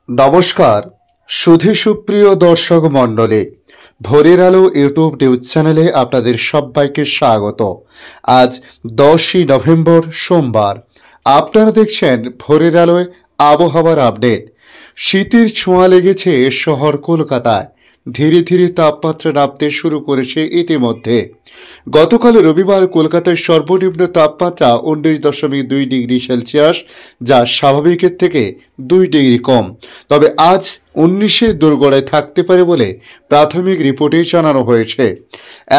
নমস্কার সুধী সুপ্রিয় দর্শক মণ্ডলী, ভোরের আলো ইউটিউব নিউজ চ্যানেলে আপনাদের সবাইকে স্বাগত। আজ 10ই নভেম্বর সোমবার। আপনারা দেখছেন ভোরের আলোয় আবহাওয়ার আপডেট। শীতের ছোঁয়া লেগেছে শহর কলকাতায়। ধীরে ধীরে তাপমাত্রা নামতে শুরু করেছে ইতিমধ্যে। গতকাল রবিবার কলকাতার সর্বনিম্ন তাপমাত্রা 19.2 ডিগ্রি সেলসিয়াস, যা স্বাভাবিকের থেকে 2 ডিগ্রি কম। তবে আজ 19-এর দোরগোড়ায় থাকতে পারে বলে প্রাথমিক রিপোর্টে জানানো হয়েছে।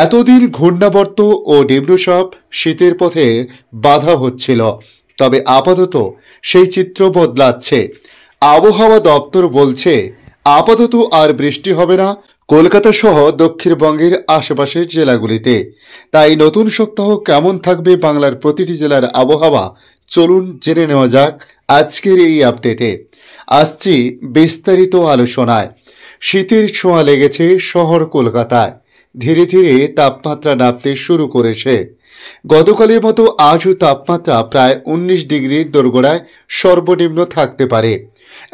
এতদিন ঘূর্ণাবর্ত ও নিম্নচাপ শীতের পথে বাধা হচ্ছিল, তবে আপাতত সেই চিত্র বদলাচ্ছে। আবহাওয়া দপ্তর বলছে আপাতত আর বৃষ্টি হবে না কলকাতা সহ দক্ষিণবঙ্গের আশেপাশের জেলাগুলিতে। তাই নতুন সপ্তাহ কেমন থাকবে বাংলার প্রতিটি জেলার আবহাওয়া, চলুন জেনে নেওয়া যাক আজকের এই আপডেটে। আসছি বিস্তারিত আলোচনায়। শীতের ছোঁয়া লেগেছে শহর কলকাতায়। ধীরে ধীরে তাপমাত্রা নামতে শুরু করেছে। গতকালের মতো আজও তাপমাত্রা প্রায় 19 ডিগ্রির দোরগোড়ায় সর্বনিম্ন থাকতে পারে।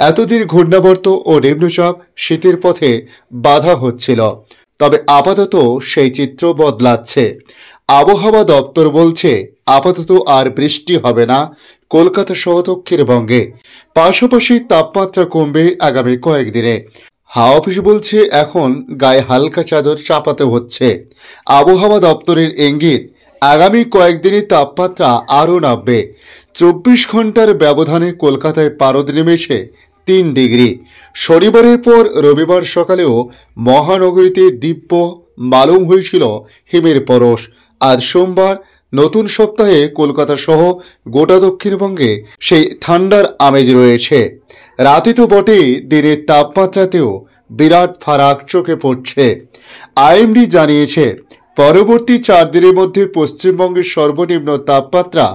এতদিন ঘূর্ণাবর্ত ও নিম্নচাপ শীতের পথে বাধা হচ্ছিল, তবে আপাতত সেই চিত্র বদলাচ্ছে। আবহাওয়া দপ্তর বলছে আপাতত আর বৃষ্টি হবে না কলকাতা সহ দক্ষিণবঙ্গে। পাশাপাশি তাপমাত্রা কমবে আগামী কয়েকদিনে। হাওয়া অফিস বলছে এখন গায়ে হালকা চাদর চাপাতে হচ্ছে। আবহাওয়া দপ্তরের ইঙ্গিত, আগামী কয়েকদিনে তাপমাত্রা আরও নামবে। 24 ঘন্টার ব্যবধানে কলকাতায় পারদ নেমেছে 3 ডিগ্রি। শনিবারের পর রবিবার সকালেও মহানগরীতে দিব্য মালুম হয়েছিল হিমের পরশ। আজ সোমবার নতুন সপ্তাহে কলকাতা সহ গোটা দক্ষিণবঙ্গে সেই ঠান্ডার আমেজ রয়েছে। রাতে তো বটেই, দিনের তাপমাত্রাতেও বিরাট ফারাক চোখে পড়ছে। আইএমডি জানিয়েছে পরবর্তী 4 দিনের মধ্যে পশ্চিমবঙ্গের সর্বনিম্ন তাপমাত্রা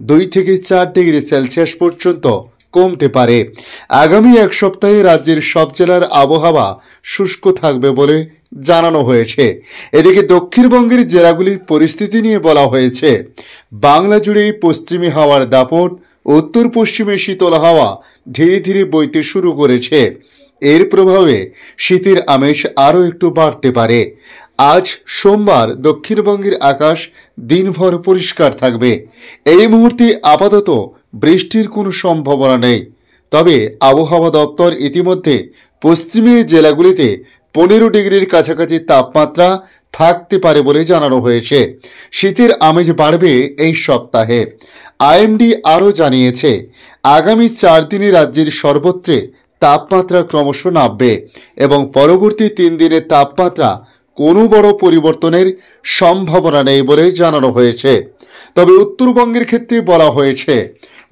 2 থেকে 4 ডিগ্রি সেলসিয়াস পর্যন্ত কমতে পারে। আগামী এক সপ্তাহে রাজ্যের সব জেলার আবহাওয়া শুষ্ক থাকবে বলে জানানো হয়েছে। এদিকে দক্ষিণবঙ্গের জেলাগুলির পরিস্থিতি নিয়ে বলা হয়েছে, বাংলা জুড়েই পশ্চিমী হাওয়ার দাপট, উত্তর পশ্চিমে শীতল হাওয়া ধীরে ধীরে বইতে শুরু করেছে। এর প্রভাবে শীতের আমেজ আরও একটু বাড়তে পারে। আজ সোমবার দক্ষিণবঙ্গের আকাশ দিনভর পরিষ্কার থাকবে। এই মুহূর্তে আপাতত বৃষ্টির কোনো সম্ভাবনা নেই, তবে আবহাওয়া দপ্তর ইতিমধ্যে পশ্চিমের জেলাগুলিতে 15 ডিগ্রির কাছাকাছি তাপমাত্রা থাকতে পারে বলে জানানো হয়েছে। শীতের আমেজ বাড়বে এই সপ্তাহে। আইএমডি আরও জানিয়েছে আগামী 4 দিনে রাজ্যের সর্বত্রে তাপমাত্রা ক্রমশ নামবে এবং পরবর্তী 3 দিনের তাপমাত্রা কোনো বড় পরিবর্তনের সম্ভাবনা নেই বলে জানানো হয়েছে। তবে উত্তরবঙ্গের ক্ষেত্রে বলা হয়েছে,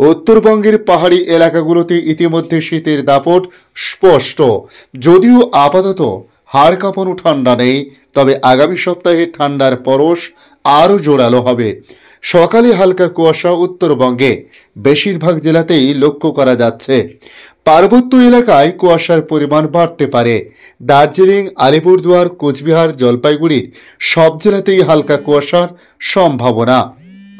উত্তরবঙ্গের পাহাড়ি এলাকাগুলোতে ইতিমধ্যে শীতের দাপট স্পষ্ট। যদিও আপাতত হাড় কাঁপানো ঠান্ডা নেই, তবে আগামী সপ্তাহে ঠান্ডার পরশ আরও জোরালো হবে। সকালে হালকা কুয়াশা উত্তরবঙ্গে বেশিরভাগ জেলাতেই লক্ষ্য করা যাচ্ছে। পার্বত্য এলাকায় কুয়াশার পরিমাণ বাড়তে পারে। দার্জিলিং, আলিপুরদুয়ার, কোচবিহার, জলপাইগুড়ির সব জেলাতেই হালকা কুয়াশার সম্ভাবনা।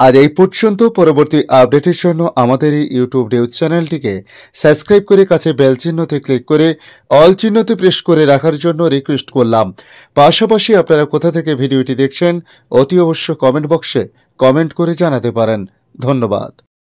আর এই পর্যন্ত। পরবর্তী আপডেটের জন্য আমাদের এই ইউটিউব নিউজ চ্যানেলটিকে সাবস্ক্রাইব করে কাছে বেল চিহ্নতে ক্লিক করে অল চিহ্নতে প্রেস করে রাখার জন্য রিকোয়েস্ট করলাম। পাশাপাশি আপনারা কোথা থেকে ভিডিওটি দেখছেন অতি অবশ্য কমেন্ট বক্সে কমেন্ট করে জানাতে পারেন। ধন্যবাদ।